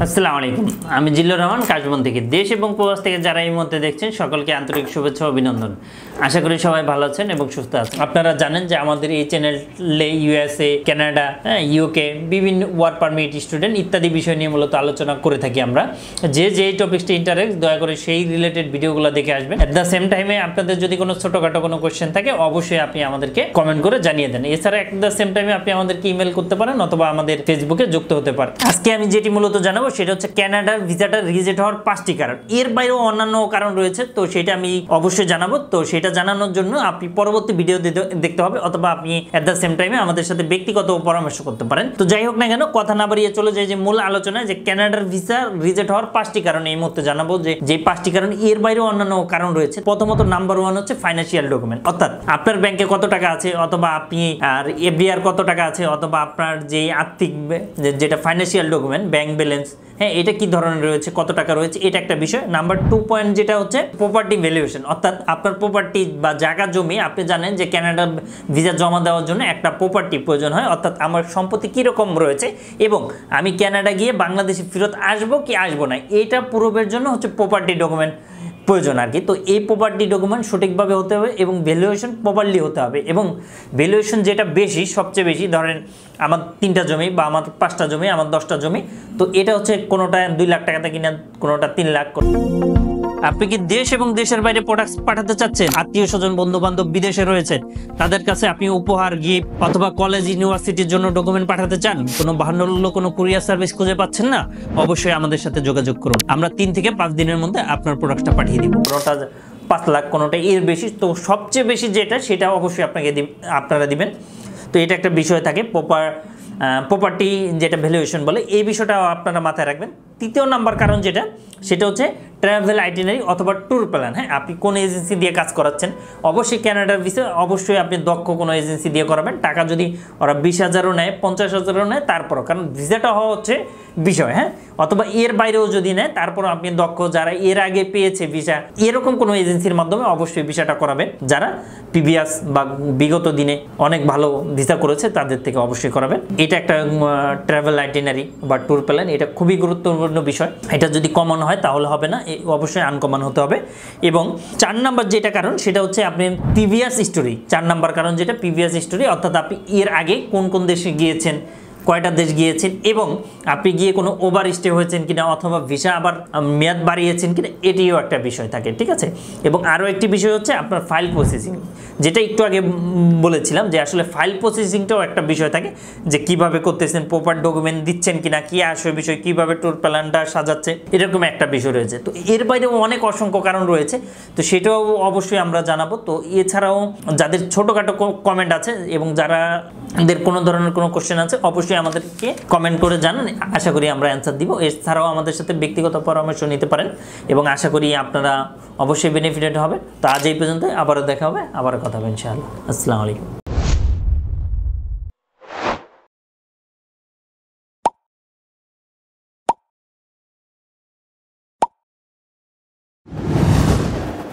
আসসালামু আলাইকুম, আমি জিল্লুর রহমান কাশবন থেকে। দেশ এবং প্রবাস থেকে যারা এই মুহূর্তে দেখছেন সকলকে আন্তরিক শুভেচ্ছা ও অভিনন্দন। আশা করি সবাই ভালো আছেন এবং সুস্থ আছেন। আপনারা জানেন যে আমাদের এই চ্যানেলে ইউএসএ, কানাডা, ইউকে বিভিন্ন ওয়ার্ক পারমিট, স্টুডেন্ট ইত্যাদি বিষয় নিয়ে মূলত আলোচনা করে থাকি আমরা। যে টপিকসটি ইন্টারেস্ট, দয়া করে সেই রিলেটেড ভিডিওগুলো দেখে আসবেন। অ্যাট দ্য সেম টাইমে আপনাদের যদি কোনো ছোটোখাটো কোনো কোয়েশ্চেন থাকে অবশ্যই আপনি আমাদেরকে কমেন্ট করে জানিয়ে দেন। এছাড়া অ্যাট দ্য সেম টাইমে আপনি আমাদেরকে ইমেল করতে পারেন অথবা আমাদের ফেসবুকে যুক্ত হতে পারেন। আজকে আমি যেটি মূলত জানাবো সেটা হচ্ছে ক্যানাডার ভিসাটা রিজেক্ট হওয়ার 5টি কারণ। এর বাইরেও অন্যান্য কারণ রয়েছে, তো সেটা আমি অবশ্যই জানাবো। তো সেটা জানানোর জন্য আপনি পরবর্তী ভিডিও দেখতে হবে অথবা আপনি অ্যাট দ্য সেম টাইমে আমাদের সাথে ব্যক্তিগত পরামর্শ করতে পারেন। তো যাই হোক না কেন, কথা না বাড়িয়ে চলে যায় যে মূল আলোচনায়, যে ক্যানাডার ভিসা রিজেক্ট হওয়ার 5টি কারণ এই মুহূর্তে জানাবো। যে 5টি কারণ, এর বাইরেও অন্যান্য কারণ রয়েছে। প্রথমত নাম্বার 1 হচ্ছে ফাইন্যান্সিয়াল ডকুমেন্ট, অর্থাৎ আপনার ব্যাংকে কত টাকা আছে অথবা আপনি আর এফডিআর কত টাকা আছে অথবা আপনার যে আর্থিক যেটা ফাইন্যান্সিয়াল ডকুমেন্ট, ব্যাংক ব্যালেন্স, হ্যাঁ এটা কি ধরনের রয়েছে, কত টাকা রয়েছে, এটা একটা বিষয়। নাম্বার 2 পয়েন্ট যেটা হচ্ছে প্রপার্টি ভ্যালুয়েশন, অর্থাৎ আপনার প্রপার্টি বা জায়গা জমি। আপনি জানেন যে কানাডা ভিসা জমা দেওয়ার জন্য একটা প্রপার্টি প্রয়োজন হয়, অর্থাৎ আমার সম্পত্তি কীরকম রয়েছে এবং আমি কানাডা গিয়ে বাংলাদেশে ফেরত আসবো কি আসবো না, এইটা প্রুফের জন্য হচ্ছে প্রপার্টি ডকুমেন্ট প্রয়োজন আর কি। তো এই প্রপার্টি ডকুমেন্ট সঠিকভাবে হতে হবে এবং ভ্যালুয়েশন প্রপারলি হতে হবে। এবং ভ্যালুয়েশন যেটা বেশি, সবচেয়ে বেশি, ধরেন আমার 3টা জমি বা আমার 5টা জমি, আমার 10টা জমি, তো এটা হচ্ছে কোনোটা 2 লাখ টাকাতে কিনা, কোনোটা 3 লাখ। আপনি কি দেশ এবং দেশের বাইরে প্রোডাক্ট পাঠাতে চাচ্ছেন? আত্মীয় স্বজন, বন্ধু বান্ধব বিদেশে রয়েছে, তাদের কাছে আপনি উপহার, গিফট অথবা কলেজ, ইউনিভার্সিটির জন্য ডকুমেন্ট পাঠাতে চান, কোনো ভালো কোনো কুরিয়ার সার্ভিস খুঁজে পাচ্ছেন না, অবশ্যই আমাদের সাথে যোগাযোগ করুন। আমরা 3 থেকে 5 দিনের মধ্যে আপনার প্রোডাক্টটা পাঠিয়ে দিব। কোনোটা 5 লাখ, কোনোটা এর বেশি, তো সবচেয়ে বেশি যেটা সেটা অবশ্যই আপনারা দিবেন। তো এটা একটা বিষয় থাকে, প্রপার্টি যেটা ভ্যালুয়েশন বলে, এই বিষয়টা আপনারা মাথায় রাখবেন। 3য় নাম্বার কারণ যেটা, সেটা হচ্ছে ট্রাভেল আইটিনারি অথবা ট্যুর প্ল্যান। হ্যাঁ, আপনি কোন এজেন্সি দিয়ে কাজ করাচ্ছেন, অবশ্যই ক্যানাডার ভিসা অবশ্যই আপনি দক্ষ কোনো এজেন্সি দিয়ে করাবেন। টাকা যদি ওরা 20,000ও নেয়, 50,000ও নেয়, তারপরও, কারণ ভিসাটা হওয়া হচ্ছে বিষয়। হ্যাঁ, অথবা এর বাইরেও যদি নেয়, তারপরও আপনি দক্ষ, যারা এর আগে পেয়েছে ভিসা, এরকম কোনো এজেন্সির মাধ্যমে অবশ্যই ভিসাটা করাবেন। যারা প্রিভিয়াস বা বিগত দিনে অনেক ভালো ভিসা করেছে তাদের থেকে অবশ্যই করাবেন। এটা একটা ট্রাভেল আইটিনারি বা ট্যুর প্ল্যান, এটা খুবই গুরুত্বপূর্ণ বিষয়। এটা যদি কমন হয় তাহলে হবে না, অবশ্যই আনকমন হতে হবে। এবং 4 নাম্বার যেটা কারণ, সেটা হচ্ছে আপনি প্রিভিয়াস হিস্টোরি। 4 নাম্বার কারণ যেটা প্রিভিয়াস হিস্টোরি, অর্থাৎ আপনি এর আগে কোন কোন দেশে গিয়েছেন, কয়টা দেশ গিয়েছেন এবং আপনি গিয়ে কোনো ওভার স্টে হয়েছেন কিনা অথবা ভিসা আবার মেয়াদ বাড়িয়েছেন কিনা, এটিও একটা বিষয় থাকে, ঠিক আছে। এবং আরও একটি বিষয় হচ্ছে আপনার ফাইল প্রসেসিং, যেটা একটু আগে বলেছিলাম যে আসলে ফাইল প্রসেসিংটাও একটা বিষয় থাকে, যে কিভাবে করতেছেন, প্রপার ডকুমেন্ট দিচ্ছেন কিনা, কি আসবে বিষয়, কিভাবে ট্যুর প্ল্যানটা সাজাচ্ছে, এরকম একটা বিষয় রয়েছে। তো এর বাইরেও অনেক অসংখ্য কারণ রয়েছে, তো সেটাও অবশ্যই আমরা জানাবো। তো এছাড়াও যাদের ছোটোখাটো কমেন্ট আছে এবং যাদের কোনো ধরনের কোনো কোশ্চেন আছে, অবশ্যই আমাদেরকে কমেন্ট করে জানান, আশা করি আমরা অ্যান্সার দিব। এছাড়াও আমাদের সাথে ব্যক্তিগত পরামর্শ নিতে পারেন এবং আশা করি আপনারা অবশ্যই বেনিফিটেড হবে। তো আজ এই পর্যন্ত, আবারও দেখা হবে, আবারও কথা হবে ইনশাআল্লাহ। আসসালামু আলাইকুম।